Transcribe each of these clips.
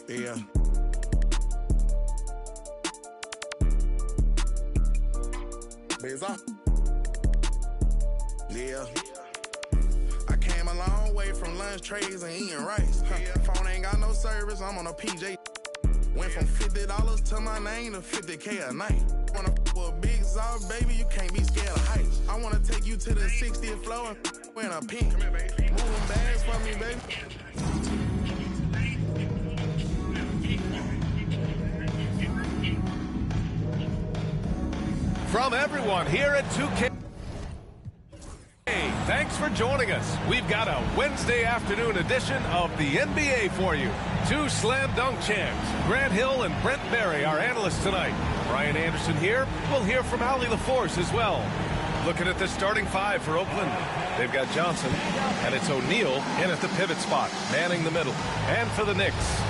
Yeah. Bezos. Yeah. I came a long way from lunch trays and eating rice. Phone ain't got no service, I'm on a PJ. Went from $50 to my name to 50K a night. Wanna with a big sauce, baby, you can't be scared of heights. I wanna take you to the 60th floor and wearing a pink. Moving bags for me, baby. From everyone here at 2K. Hey, thanks for joining us. We've got a Wednesday afternoon edition of the NBA for you. Two slam dunk champs, Grant Hill and Brent Barry, our analysts tonight. Brian Anderson here. We'll hear from Allie LaForce as well. Looking at the starting five for Oakland. They've got Johnson, and it's O'Neal in at the pivot spot, manning the middle. And for the Knicks,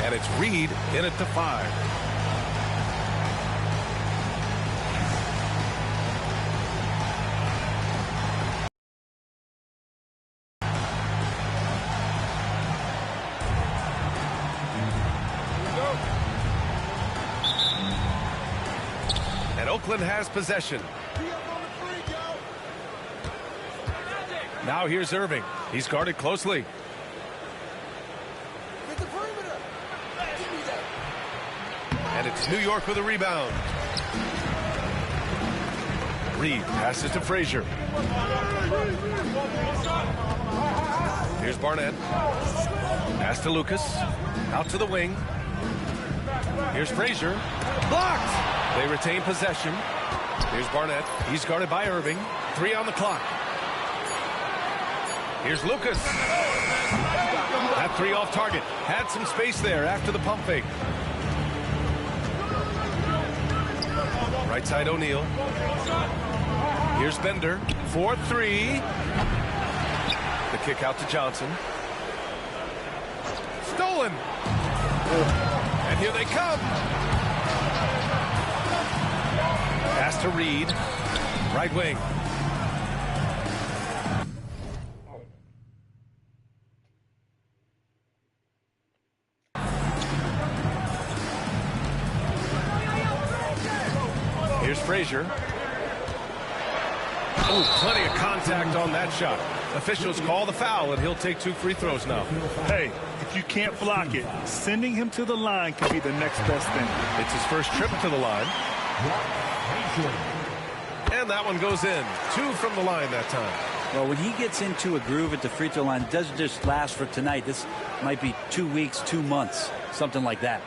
and it's Reed in at the 5. Oakland has possession. Now here's Irving. He's guarded closely. And it's New York with a rebound. Reed passes to Frazier. Here's Barnett. Pass to Lucas. Out to the wing. Here's Frazier. Blocked! They retain possession. Here's Barnett. He's guarded by Irving. 3 on the clock. Here's Lucas. That 3 off target. Had some space there after the pump fake. Right side O'Neal. Here's Bender. 4-3. The kick out to Johnson. Stolen. And here they come. Pass to Reed. Right wing. Here's Frazier. Oh, plenty of contact on that shot. Officials call the foul, and he'll take 2 free throws now. Hey, if you can't block it, sending him to the line could be the next best thing. It's his first trip to the line. And that one goes in. 2 from the line that time. Well, when he gets into a groove at the free throw line, it doesn't just last for tonight. This might be 2 weeks, 2 months, something like that.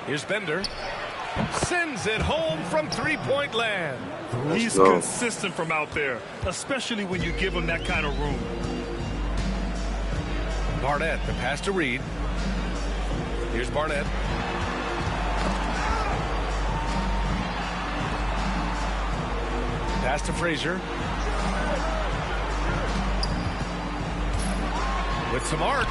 Here's Bender. Sends it home from three-point land. He's consistent from out there, especially when you give him that kind of room. Barnett, the pass to Reed. Here's Barnett. Pass to Frazier. With some arc.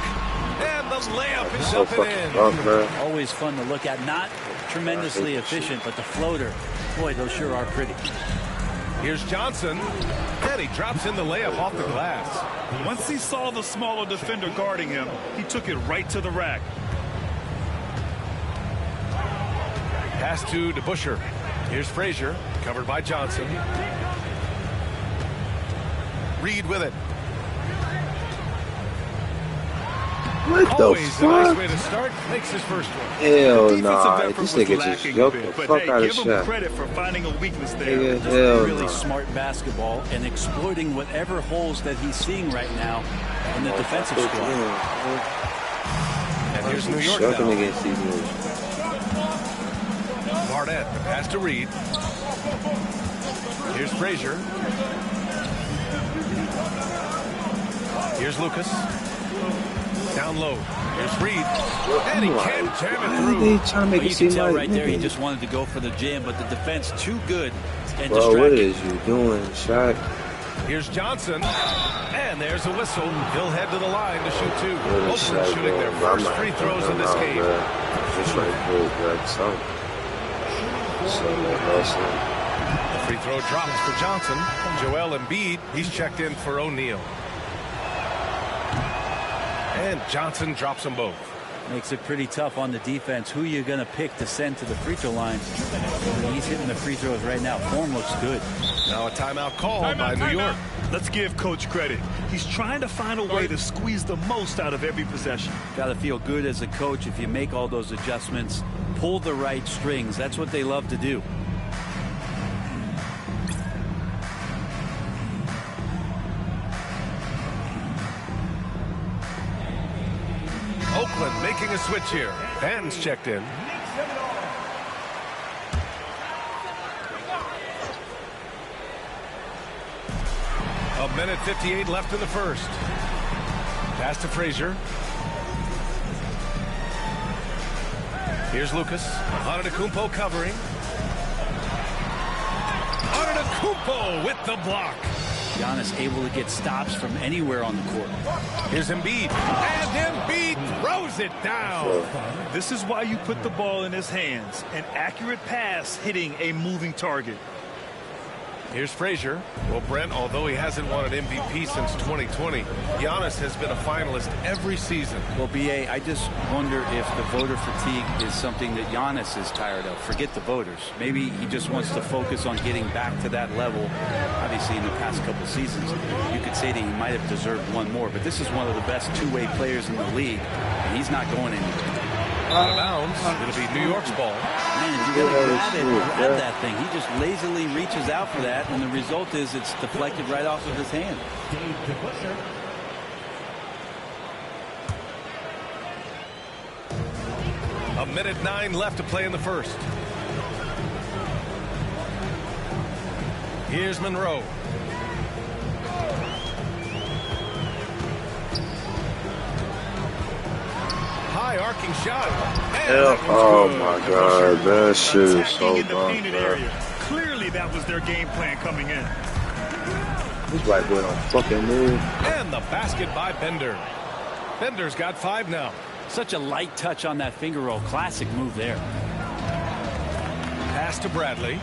And the layup is up and in. Always fun to look at. Not tremendously efficient, but the floater. Boy, those sure are pretty. Here's Johnson. And he drops in the layup off the glass. Once he saw the smaller defender guarding him, he took it right to the rack. Pass to DeBusschere. Here's Frazier, covered by Johnson. Reed with it. What the Always fuck? a nice way to start. Makes his first one. Hell nah. This nigga just joked the fuck out of give him shot. credit for finding a weakness there. Nigga, Just hell really nah. smart basketball and exploiting whatever holes that he's seeing right now in the defensive squad. And here's New York Shucking now. against these moves. Barnett, the pass to Reed. Here's Frazier. Here's Lucas. Down low. Here's Reed. And he can't jam it through. They trying to make Well, it you seem can tell like right there he nigga. just wanted to go for the jam, but the defense too good and Bro, what distracted. is you doing, shot? Here's Johnson. And there's a whistle. He'll head to the line to shoot 2. Oakland Shot, shooting their bro. first free throws of this game. Just right there, bro. Something. The free throw drops for Johnson. Joel Embiid, he's checked in for O'Neal. And Johnson drops them both. Makes it pretty tough on the defense. Who you going to pick to send to the free throw line? He's hitting the free throws right now. Form looks good. Now a timeout called by New York. Let's give Coach credit. He's trying to find a way to squeeze the most out of every possession. Got to feel good as a coach if you make all those adjustments. Pull the right strings. That's what they love to do. Oakland making a switch here. Banton's checked in. A minute 58 left in the first. Pass to Frazier. Here's Lucas. Antetokounmpo covering. Antetokounmpo with the block. Giannis able to get stops from anywhere on the court. Here's Embiid. And Embiid throws it down. This is why you put the ball in his hands. An accurate pass hitting a moving target. Here's Frazier. Well, Brent, although he hasn't won an MVP since 2020, Giannis has been a finalist every season. Well, B.A., I just wonder if the voter fatigue is something that Giannis is tired of. Forget the voters. Maybe he just wants to focus on getting back to that level. Obviously, in the past couple seasons, you could say that he might have deserved one more, but this is one of the best two-way players in the league, and he's not going anywhere. Out of bounds. It'll be New York's ball. Man, if you gotta grab that thing. He just lazily reaches out for that, and the result is it's deflected right off of his hand. A minute 9 left to play in the first. Here's Monroe. High arcing shot. Oh my God, that shit is so dumb, bro. Clearly that was their game plan coming in. This white boy don't fucking move. And the basket by Bender. Bender's got 5 now. Such a light touch on that finger roll. Classic move there. Pass to Bradley.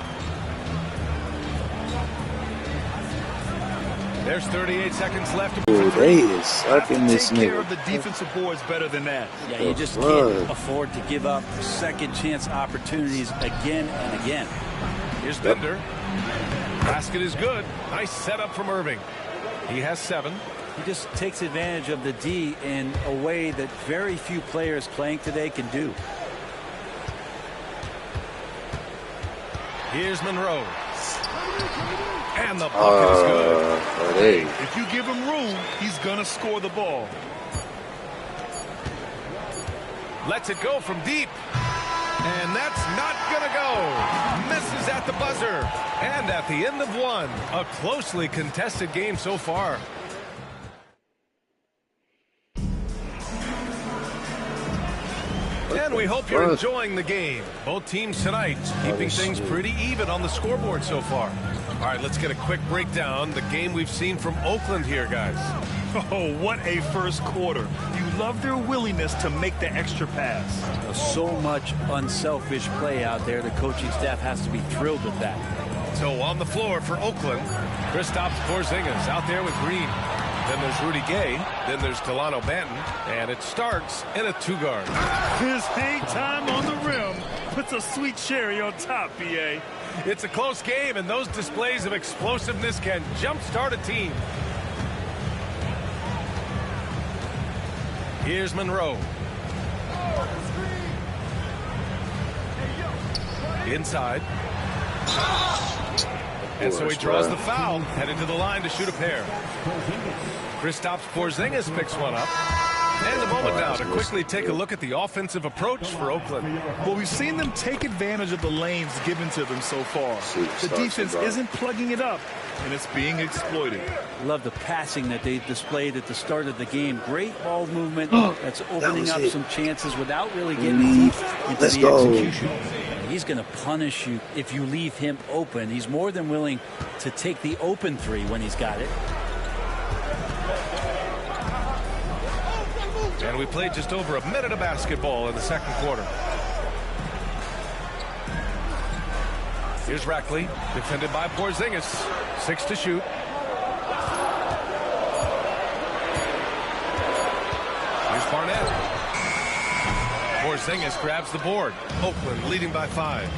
There's 38 seconds left. Dude, they is sucking this Take care of nigga. the defensive boards better than that. Yeah, you just can't afford to give up second chance opportunities again and again. Here's Bender. Basket is good. Nice setup from Irving. He has 7. He just takes advantage of the D in a way that very few players playing today can do. Here's Monroe. And the bucket is good. Hey. If you give him room, he's going to score the ball. Lets it go from deep. And that's not going to go. Misses at the buzzer. And at the end of one, a closely contested game so far. And we hope you're enjoying the game. Both teams tonight keeping things pretty even on the scoreboard so far. All right, let's get a quick breakdown. The game we've seen from Oakland here, guys. Oh, what a first quarter. You love their willingness to make the extra pass. So much unselfish play out there. The coaching staff has to be thrilled with that. So on the floor for Oakland, Kristaps Porzingis out there with Green. Then there's Rudy Gay. Then there's Delano Banton. And it starts in a 2-guard. His hang time on the rim puts a sweet cherry on top, B.A. It's a close game, and those displays of explosiveness can jumpstart a team. Here's Monroe. Inside. And so he draws the foul, headed to the line to shoot a pair. Kristaps Porzingis picks one up. And a moment now to quickly take a look at the offensive approach for Oakland. Well, we've seen them take advantage of the lanes given to them so far. The defense isn't plugging it up, and it's being exploited. Love the passing that they displayed at the start of the game. Great ball movement that's opening up some chances without really getting deep into the execution. He's going to punish you if you leave him open. He's more than willing to take the open three when he's got it. And we played just over a minute of basketball in the second quarter. Here's Rackley, defended by Porzingis. 6 to shoot. Here's Barnett. Porzingis grabs the board. Oakland leading by 5.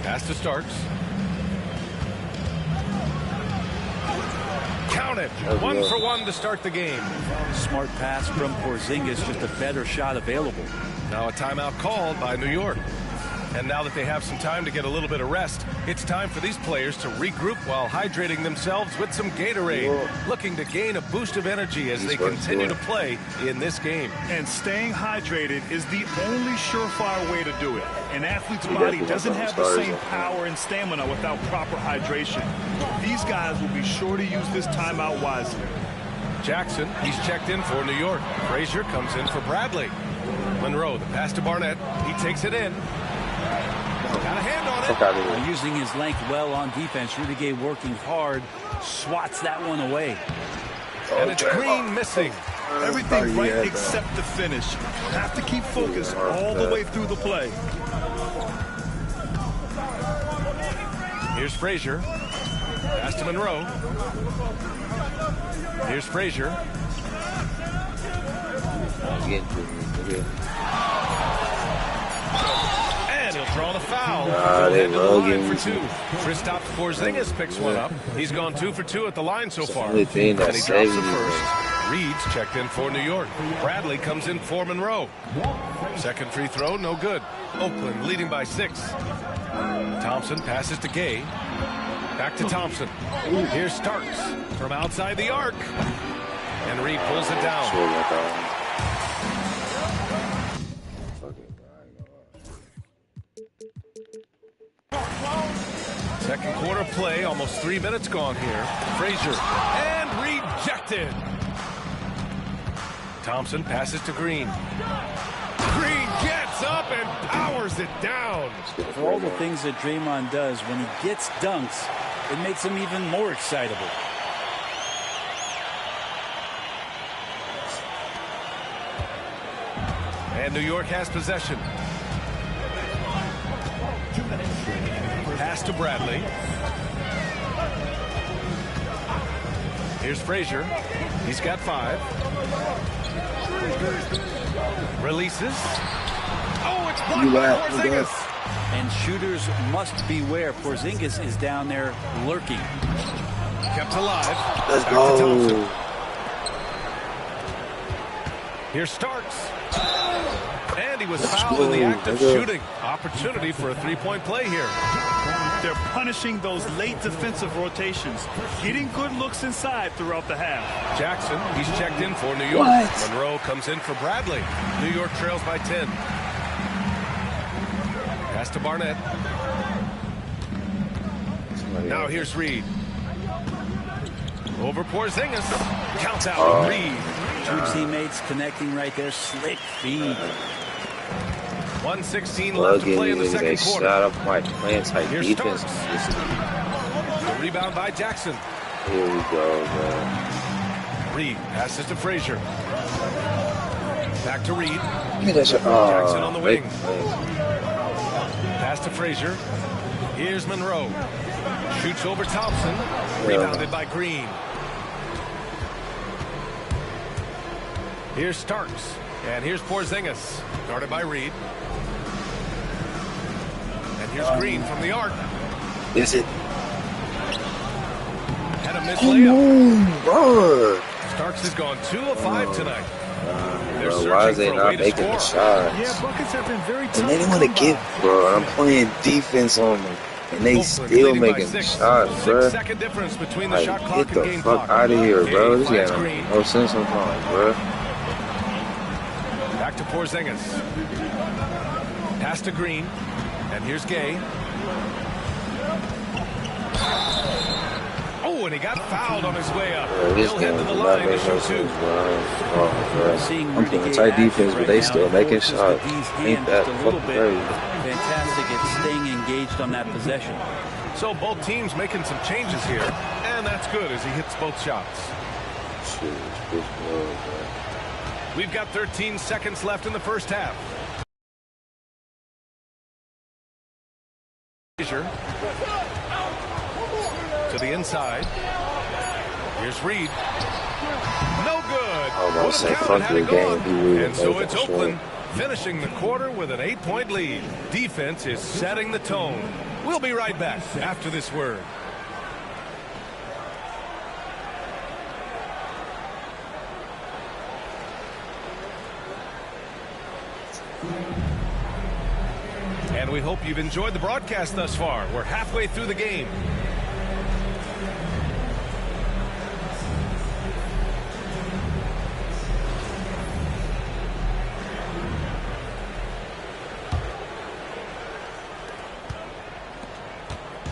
Pass to Starks. Count it. 1 for 1 to start the game. Smart pass from Porzingis, just a better shot available. Now a timeout called by New York. And now that they have some time to get a little bit of rest, it's time for these players to regroup while hydrating themselves with some Gatorade, looking to gain a boost of energy as they continue to play in this game. And staying hydrated is the only surefire way to do it. An athlete's body doesn't have the same power and stamina without proper hydration. These guys will be sure to use this timeout wisely. Jackson, he's checked in for New York. Frazier comes in for Bradley. Monroe, the pass to Barnett. He takes it in. Got a hand on it. Using his length well on defense. Rudy Gay working hard. Swats that one away. And it's Green missing. Everything right except the finish. Have to keep focused all the way through the play. Here's Frazier. Pass to Monroe. Here's Frazier. And he'll draw the foul. Head to the line for 2. Kristaps Porzingis picks one up. He's gone 2 for 2 at the line so far. And he drops the first. Reed's checked in for New York. Bradley comes in for Monroe. Second free throw, no good. Oakland leading by 6. Thompson passes to Gay. Back to Thompson. Here's Starks from outside the arc. And Reed pulls it down. Second quarter play, almost 3 minutes gone here. Frazier, and rejected. Thompson passes to Green. Green gets up and powers it down. For all the things that Draymond does, when he gets dunks, it makes him even more excitable. And New York has possession. Pass to Bradley. Here's Frazier. He's got 5. Releases. Oh, it's blocked by Porzingis. And shooters must beware. Porzingis is down there lurking. Kept alive. Let's go. Here's Starks. And he was fouled in the act of shooting. Opportunity for a 3-point play here. They're punishing those late defensive rotations, getting good looks inside throughout the half. Jackson, he's checked in for New York. Monroe comes in for Bradley. New York trails by 10. Pass to Barnett. Now here's Reed. Over Porzingis. Counts out with Reed. 2 teammates connecting right there. Slick feed. 1:16 left to play in the second quarter. Shot up my playing tight defense. The rebound by Jackson. Here we go, man. Reed passes to Frazier. Back to Reed. Jackson on the wing. Pass to Frazier. Here's Monroe. Shoots over Thompson. Rebounded by Green. Here's Starks. And here's Porzingis. Guarded by Reed. And here's Green from the arc. Is it? And a missed layup. Bro. Starks has gone 2 of 5 tonight. Bro, why is they not making the shots? Yeah, buckets have been very tough. And they didn't want to give, bro. I'm playing defense on them. And they still making shots, bro. 6-second difference between the Like, shot clock get and the game fuck clock. out of here, bro. This Finds ain't Green. no sense sometimes, bro. Back to Porzingis. Pass to Green. And here's Gay. Oh, and he got fouled on his way up. He'll head to the line to shoot 2. I'm playing tight defense, but they still making shots. Ain't that fucking crazy? Fantastic at staying engaged on that possession. So both teams making some changes here, and that's good as he hits both shots. Shit, it's good, man. We've got 13 seconds left in the first half. Frazier to the inside. Here's Reed. No good. I was about to say, Would've fuck counted your had it game. gone. He really And so made it's that Oakland short. finishing the quarter with an 8-point lead. Defense is setting the tone. We'll be right back after this word. And we hope you've enjoyed the broadcast thus far. We're halfway through the game.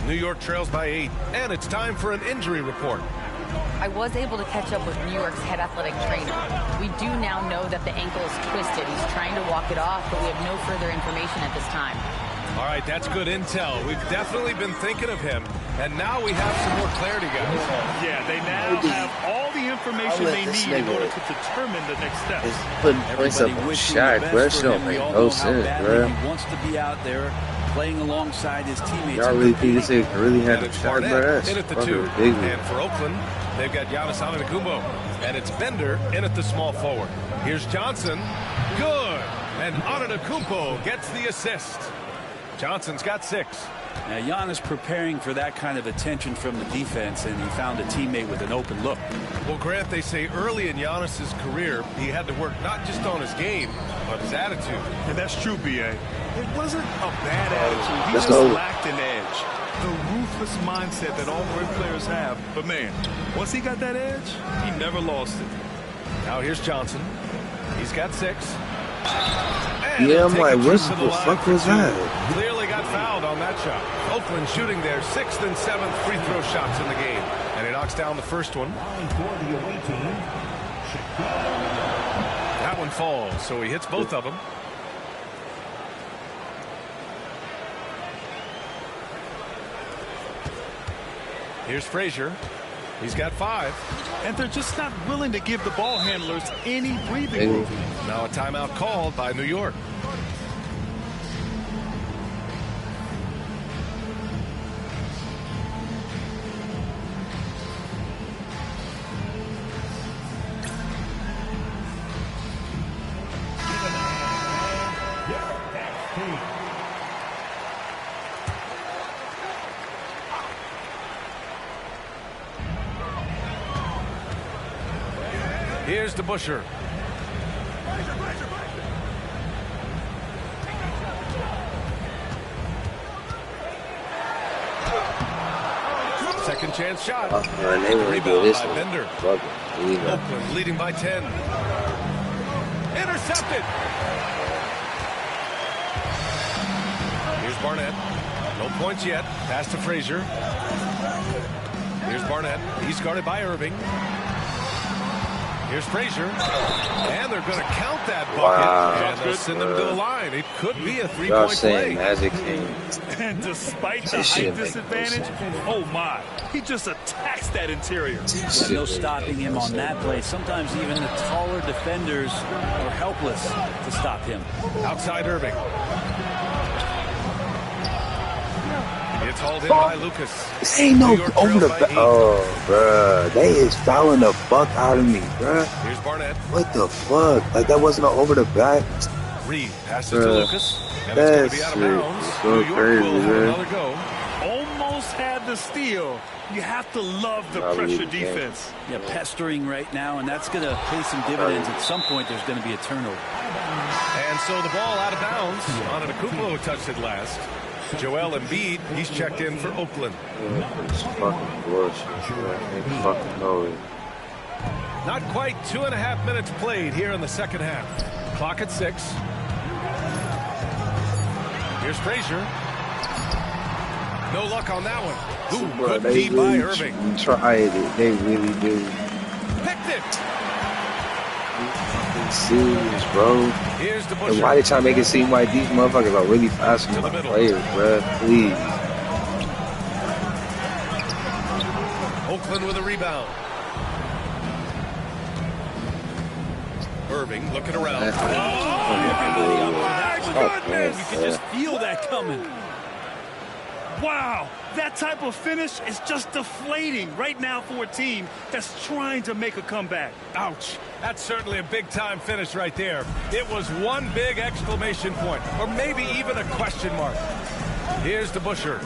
New York trails by 8, and it's time for an injury report. I was able to catch up with New York's head athletic trainer. We do now know that the ankle is twisted. He's trying to walk it off, but we have no further information at this time. All right, that's good intel. We've definitely been thinking of him, and now we have some more clarity, guys. Yeah, they now have all the information they need in order to determine the next steps. It's putting points up on Shaq, bro. That shit don't make no sense, bro. He wants to be out there playing alongside his teammates. Y'all really think this nigga really had a shot, bro? That's in at the fucking 2, ridiculous. and for Oakland, they've got Giannis Antetokounmpo, and it's Bender in at the small forward. Here's Johnson, good, and Antetokounmpo gets the assist. Johnson's got 6. Now Giannis preparing for that kind of attention from the defense, and he found a teammate with an open look. Well, Grant, they say early in Giannis's career, he had to work not just on his game, but his attitude. And that's true, B.A. It wasn't a bad attitude. He Let's just go. lacked an edge. The ruthless mindset that all great players have. But, man, once he got that edge, he never lost it. Now here's Johnson. He's got 6. Yeah, I'm like, what the fuck was that? Clearly got fouled on that shot. Oakland shooting their 6th and 7th free throw shots in the game. And he knocks down the first one. That one falls, so he hits both of them. Here's Frazier. He's got 5. And they're just not willing to give the ball handlers any breathing room. Now a timeout called by New York. Here's to Busher. Second chance shot. Man, they want to do Rebound this by one. Bender. Fuck it. Leave it. Oakland leading by 10. Intercepted. Here's Barnett. No points yet. Pass to Frazier. Here's Barnett. He's guarded by Irving. Here's Frazier. And they're going to count that bucket. Wow. And they'll send him to the line. It could be a Y'all three-point saying play. Magic came. And despite the This shit height make no disadvantage, oh my, he just attacks that interior. There's no stopping him on that play. Sometimes even the taller defenders are helpless to stop him. Outside Irving. It's hauled in by Lucas. This ain't no New York over the trails by back. 8. Oh, bruh. They is fouling the fuck out of me, bruh. Here's Barnett. What the fuck? Like, that wasn't an over the back. Reed passes to Bruh. Lucas. And it's going to be out of bounds. That's so New York crazy, will have man. another go. Almost had the steal. You have to love the Probably pressure the game. defense. Yeah, pestering right now, and that's going to pay some dividends. At some point, there's going to be a turnover. And so the ball out of bounds. Antetokounmpo touched it last. Joel Embiid, he's checked in for Oakland. It's fucking bullshit. I fucking know it. Not quite 2.5 minutes played here in the second half. Clock at 6. Here's Frazier. No luck on that one. Ooh, Bro, good they feed by really Irving. tried it. They really do. Picked it. Serious, bro. Here's the And Busher. why they try to make it seem like these motherfuckers are really fast To the my middle. players, bruh? Please. Oakland with a rebound. Irving looking around. Oh, You can just feel that coming. Wow, that type of finish is just deflating right now for a team that's trying to make a comeback. Ouch. That's certainly a big-time finish right there. It was one big exclamation point, or maybe even a question mark. Here's DeBusschere.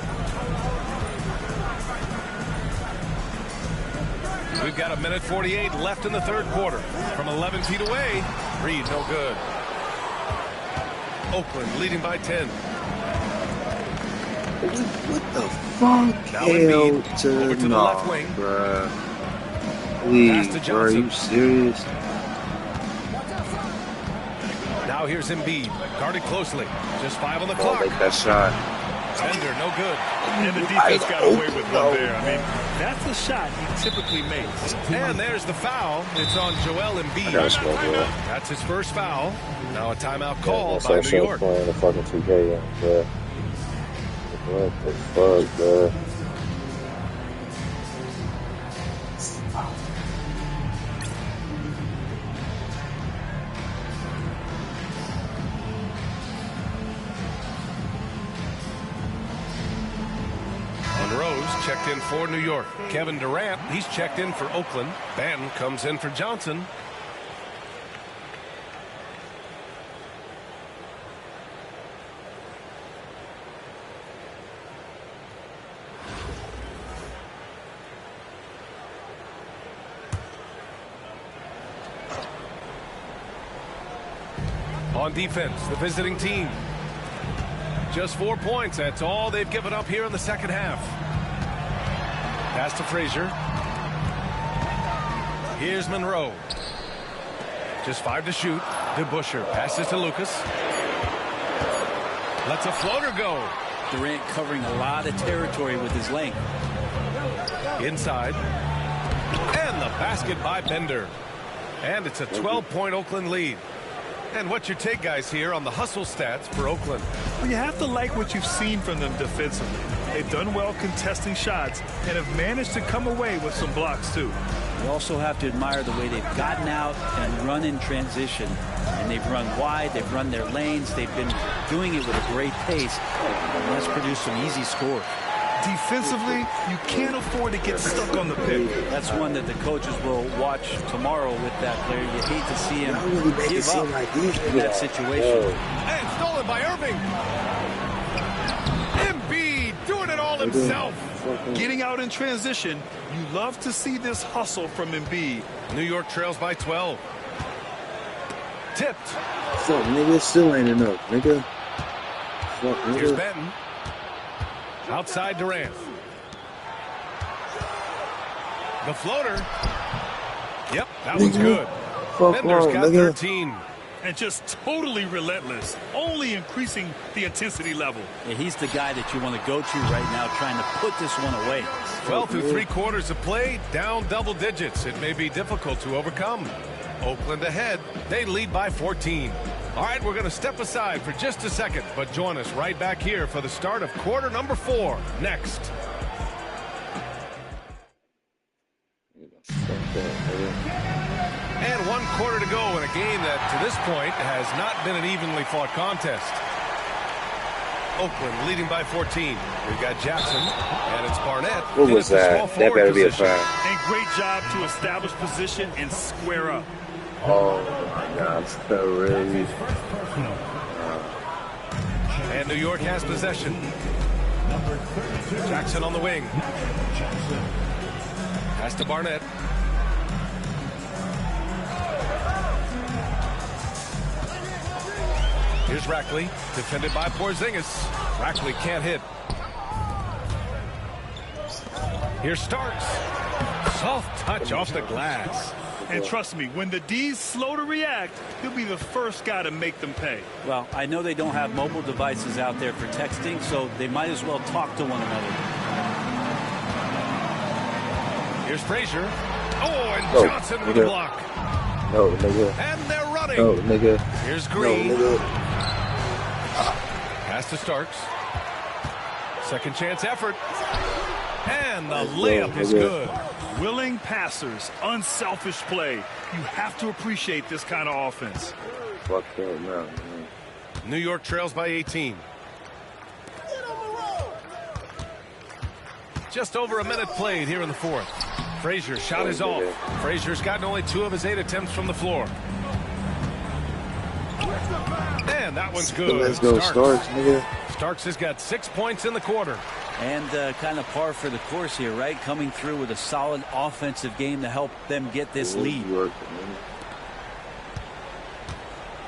We've got 1:48 left in the third quarter. From 11 feet away, Reed, no good. Oakland leading by 10. What the fuck? Now Hell Embiid, over to the left wing. Bruh. Pass to Please, bro, are you serious? Now here's Embiid, guarded closely. Just 5 on the Oh, clock. make that shot. Bender, no good. And the defense got away with one there. I mean, that's the shot he typically makes. And there's the foul. It's on Joel I Embiid. gotta smoke, bro. That's his first foul. Now a timeout call by That's New also York. playing the fucking 2K, bro. What the fuck, bro? Monroe's checked in for New York. Kevin Durant, he's checked in for Oakland. Ben comes in for Johnson. On defense, the visiting team. Just 4 points. That's all they've given up here in the second half. Pass to Frazier. Here's Monroe. Just 5 to shoot. DeBusschere passes to Lucas. Lets a floater go. Durant covering a lot of territory with his length. Inside. And the basket by Bender. And it's a 12-point Oakland lead. And what's your take, guys, here on the hustle stats for Oakland? Well, you have to like what you've seen from them defensively. They've done well contesting shots and have managed to come away with some blocks, too. You also have to admire the way they've gotten out and run in transition. And they've run wide, they've run their lanes, they've been doing it with a great pace. And that's produced some easy scores. Defensively, you can't afford to get stuck on the pick. That's one that the coaches will watch tomorrow with that player. You hate to see him give up in that situation. And stolen by Irving. Embiid doing it all himself. Getting out in transition, you love to see this hustle from Embiid. New York trails by 12. Tipped. Fuck, nigga, still ain't enough, nigga. Fuck, Here's nigga. Benton. Outside Durant. The floater. Yep, that one's good. Fuck Bender's wrong, got nigga. 13. And just totally relentless, only increasing the intensity level. Yeah, he's the guy that you want to go to right now, trying to put this one away. Well, through 3 quarters of play, down double digits. It may be difficult to overcome. Oakland ahead. They lead by 14. All right, we're going to step aside for just a second, but join us right back here for the start of quarter number 4 next. And 1 quarter to go in a game that, to this point, has not been an evenly fought contest. Oakland leading by 14. We've got Jackson, and it's Barnett. What was that? That better be a foul. And great job to establish position and square up. Oh my God, so really. And New York has possession. Jackson on the wing. Pass to Barnett. Here's Rackley, defended by Porzingis. Rackley can't hit. Here's Starks. Soft touch off the glass. And trust me, when the D's slow to react, he'll be the first guy to make them pay. Well, I know they don't have mobile devices out there for texting, so they might as well talk to one another. Here's Frazier. Oh, and No, Johnson with a nigga. block. No, nigga. And they're running. No, nigga. Here's No, Green. nigga. Pass to Starks. Second chance effort. And the layup is good. Willing passers, unselfish play. You have to appreciate this kind of offense. Fuck that, no, man. New York trails by 18. Just over a minute played here in the fourth. Frazier's shot is off. Frazier's gotten only 2 of his 8 attempts from the floor. And that one's good. Let's go, Starks, nigga. Starks has got 6 points in the quarter. And kind of par for the course here, right? Coming through with a solid offensive game to help them get this lead.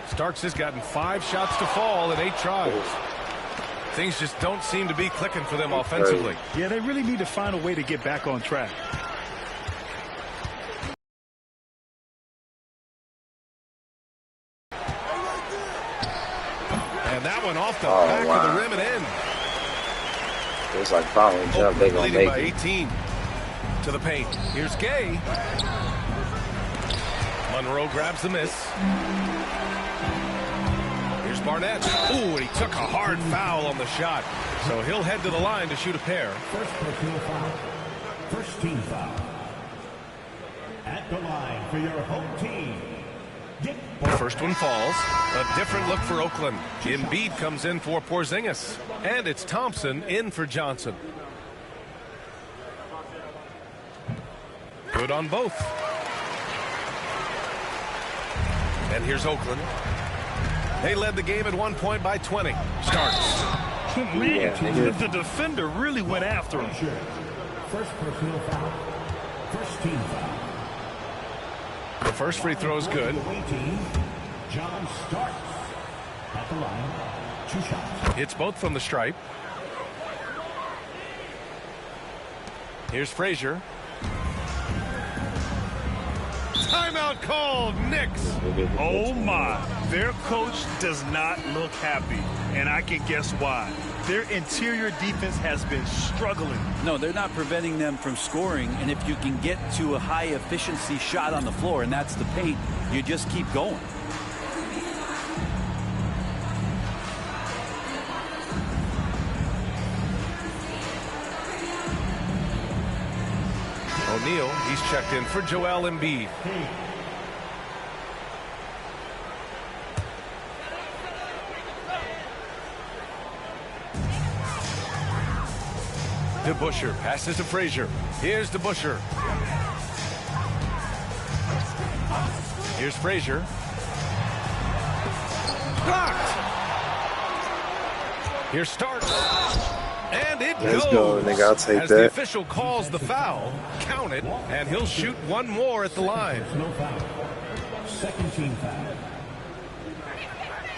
Starks has gotten 5 shots to fall in 8 tries. Things just don't seem to be clicking for them offensively. Yeah, they really need to find a way to get back on track. And that one off the back of the rim and in. It's like following jump, they gonna make by it. 18 to the paint. Here's Gay. Monroe grabs the miss. Here's Barnett. Ooh, and he took a hard foul on the shot. So he'll head to the line to shoot a pair. First personal foul. First team foul. At the line for your home team. First one falls. A different look for Oakland. Embiid comes in for Porzingis. And it's Thompson in for Johnson. Good on both. And here's Oakland. They led the game at 1 point by 20. Starks. Man, the defender really went after him. First personal foul. First team foul. The first free throw is good. John Starks at the line. 2 shots. It's both from the stripe. Here's Frazier. Timeout called, Knicks. Oh my, their coach does not look happy, and I can guess why. Their interior defense has been struggling. No, they're not preventing them from scoring, and if you can get to a high efficiency shot on the floor, and that's the paint, you just keep going. O'Neal, he's checked in for Joel Embiid. DeBusschere passes to Frazier. Here's DeBusschere. Here's Frazier. Blocked. Here's Starks. And it Let's goes. go, nigga. I'll take As that. the official calls the foul, count it, and he'll shoot one more at the line. No foul. Second team foul.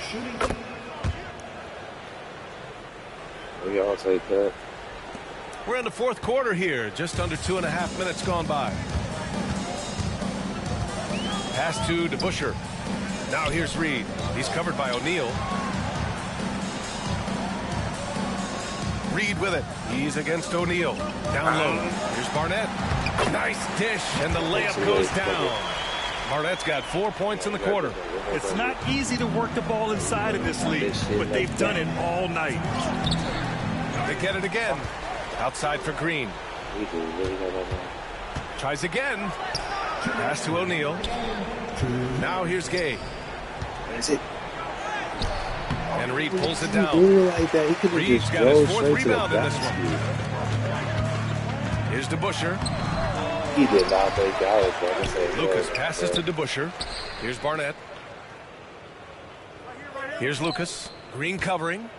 Shooting. We all take that. We're in the fourth quarter here. Just under 2.5 minutes gone by. Pass to DeBusschere. Now here's Reed. He's covered by O'Neal. Reed with it. He's against O'Neal. Down low. Here's Barnett. Nice dish, and the layup goes down. Barnett's got 4 points in the quarter. It's not easy to work the ball inside of this league, but they've done it all night. They get it again. Outside for Green. Tries again. Pass to O'Neal. Now here's Gay. Is it? And Reed pulls it down. Like that? He could have Reed's just got his go fourth straight to the rebound in this basket. one. Here's DeBusschere. He did not make out, bro. Lucas passes to DeBusschere. Here's Barnett. Here's Lucas. Green covering.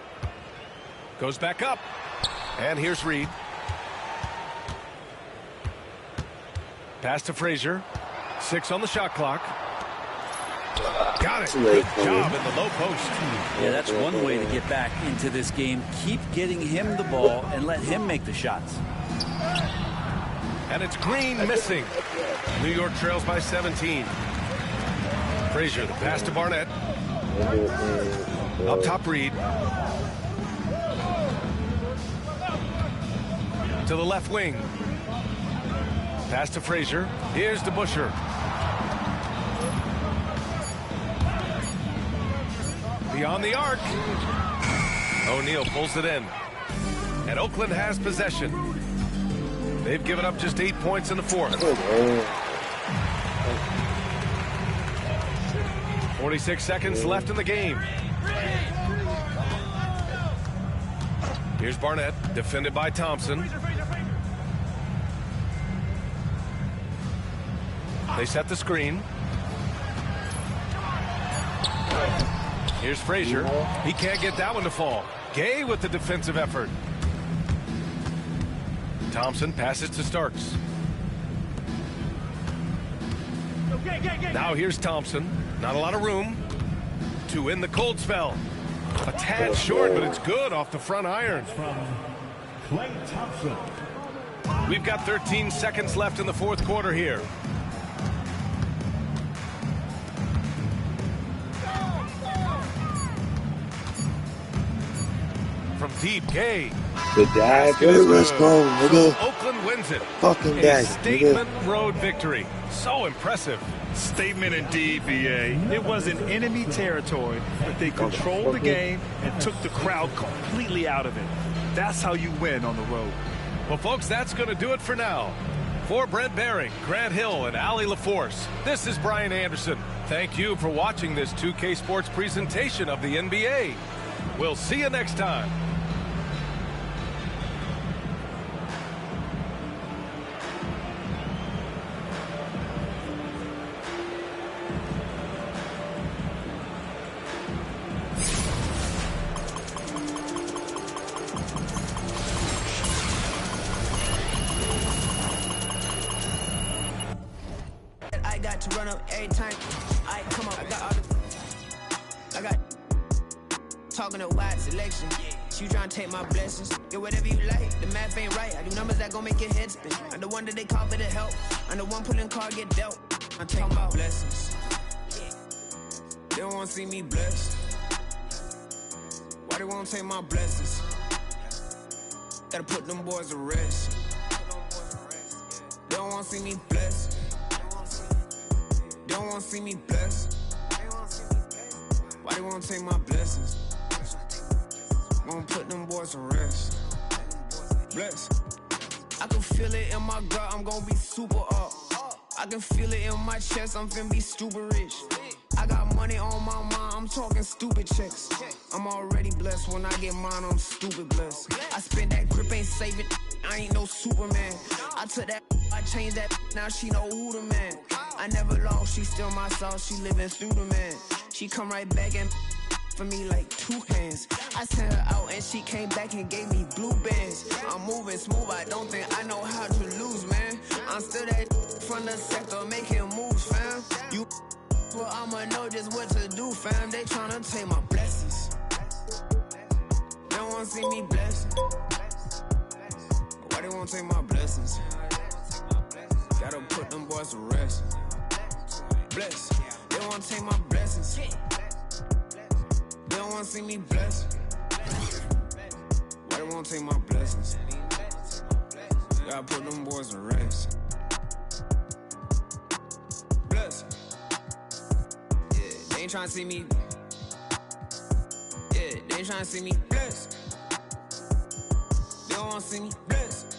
Goes back up. And here's Reed. Pass to Frazier. 6 on the shot clock. Got it. Good job in the low post. Yeah, that's one way to get back into this game. Keep getting him the ball and let him make the shots. And it's Green missing. New York trails by 17. Frazier, the pass to Barnett. Up top, Reed. To the left wing. Pass to Frazier. Here's DeBusschere. Beyond the arc. O'Neal pulls it in. And Oakland has possession. They've given up just 8 points in the fourth. 46 seconds left in the game. Here's Barnett, defended by Thompson. They set the screen. Here's Frazier. He can't get that one to fall. Gay with the defensive effort. Thompson passes to Starks. Now here's Thompson. Not a lot of room to win the cold spell. A tad short, but it's good off the front iron. From Klay Thompson. We've got 13 seconds left in the fourth quarter here. From deep, Gay. Good dad, good. Let's go, nigga. Oakland wins it. Fucking A dad, statement nigga. road victory. So impressive. Statement indeed, BA. It was in enemy territory, but they controlled the game and took the crowd completely out of it. That's how you win on the road. Well, folks, that's going to do it for now. For Brent Behring, Grant Hill, and Allie LaForce, this is Brian Anderson. Thank you for watching this 2K Sports presentation of the NBA. We'll see you next time. To run up every time I come up, I got talking a wide selection. You trying to take my blessings, get whatever you like. The math ain't right. I do numbers that gon' make your head spin. I'm the one that they call for the help. I'm the one pulling card get dealt. I'm talking about blessings. They don't wanna see me blessed. Why they won't take my blessings? Gotta put them boys to rest. They don't wanna see me blessed. They don't wanna see me blessed. Why they wanna take my blessings? Gonna put them boys to rest. Bless. I can feel it in my gut, I'm gonna be super up. I can feel it in my chest, I'm finna be stupid rich. I got money on my mind, I'm talking stupid checks. I'm already blessed, when I get mine, I'm stupid blessed. I spend that grip, ain't saving, I ain't no Superman. I took that, I changed that, now she know who the man. I never lost, she still my soul, she living through the man. She come right back and for me like two hands. I sent her out and she came back and gave me blue bands. I'm moving smooth, I don't think I know how to lose, man. I'm still that from the sector making moves, fam. You, well, I'ma know just what to do, fam. They tryna take my blessings. They don't wanna see me blessed. Why they wanna take my blessings? Gotta put them boys to rest. Bless. They wanna take my blessings. They don't wanna see me blessed. Why they wanna take my blessings? Gotta put them boys to rest. Bless. Yeah, they ain't tryna see me. Yeah, they ain't tryna see me blessed. They don't wanna see me blessed.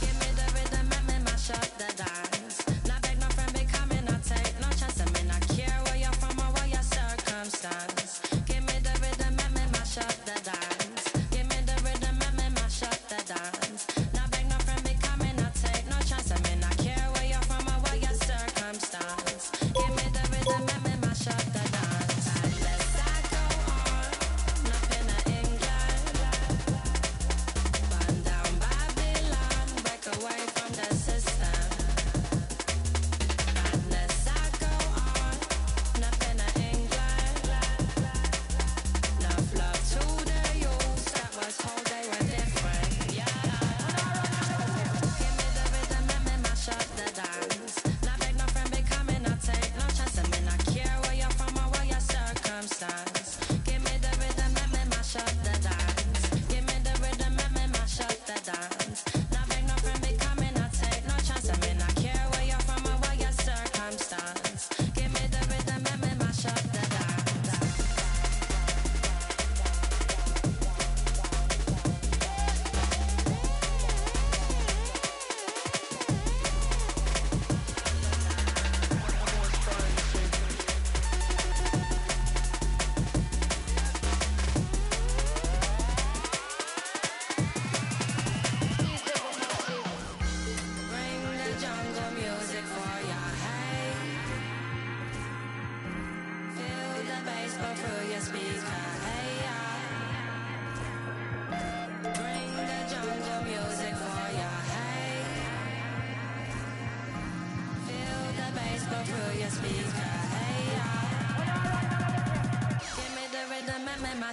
Give me the rhythm, make me mash up the dance. Now beg no friend, be coming, I take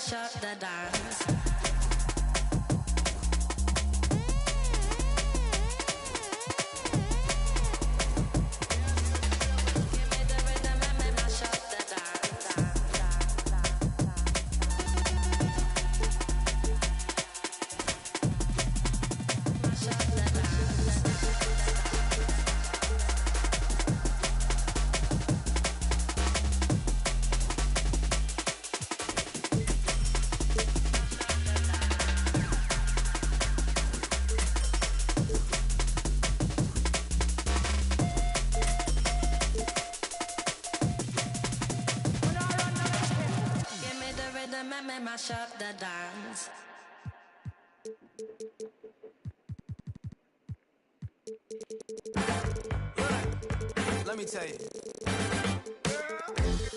mash up the dance. Mash up the dance. Let me tell you,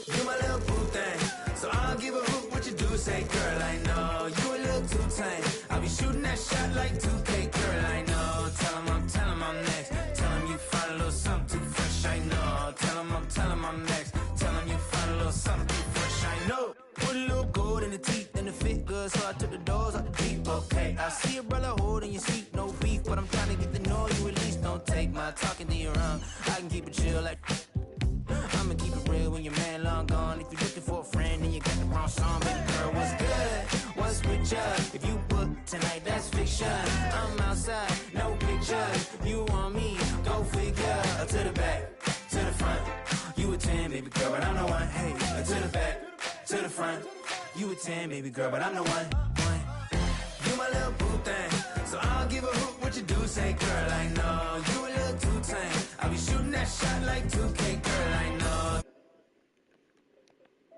you my little boo thing, so I don't give a hoot what you do. Say, girl, I know you a little too tame. I'll be shooting that shot like 2K, girl, I know. Tell 'em I'm next. Tell 'em you find a little something too fresh, I know. Tell 'em I'm next. Tell 'em you find a little something too fresh, I know. Put a little gold in the teeth and the fit good, so I took the doors out the deep. Okay, I see a brother holding your seat, no beef, but I'm trying to get to know you at least. Don't take my talking to your own. I can keep it chill like I'ma keep it real when your man long gone. If you're looking for a friend and you got the wrong song, baby girl, what's good? What's with ya? If you book tonight, that's fiction. I'm outside, no pictures. You want me? Go figure. To the back, to the front. You a 10, baby girl, but I'm the one. Hey, to the back, to the front. You a 10, baby girl, but I'm the one. You my little boo thing, so I don't give a hoot what you do. Say, girl, I know you a little too tame. I'll be shooting that shot like 2K, girl.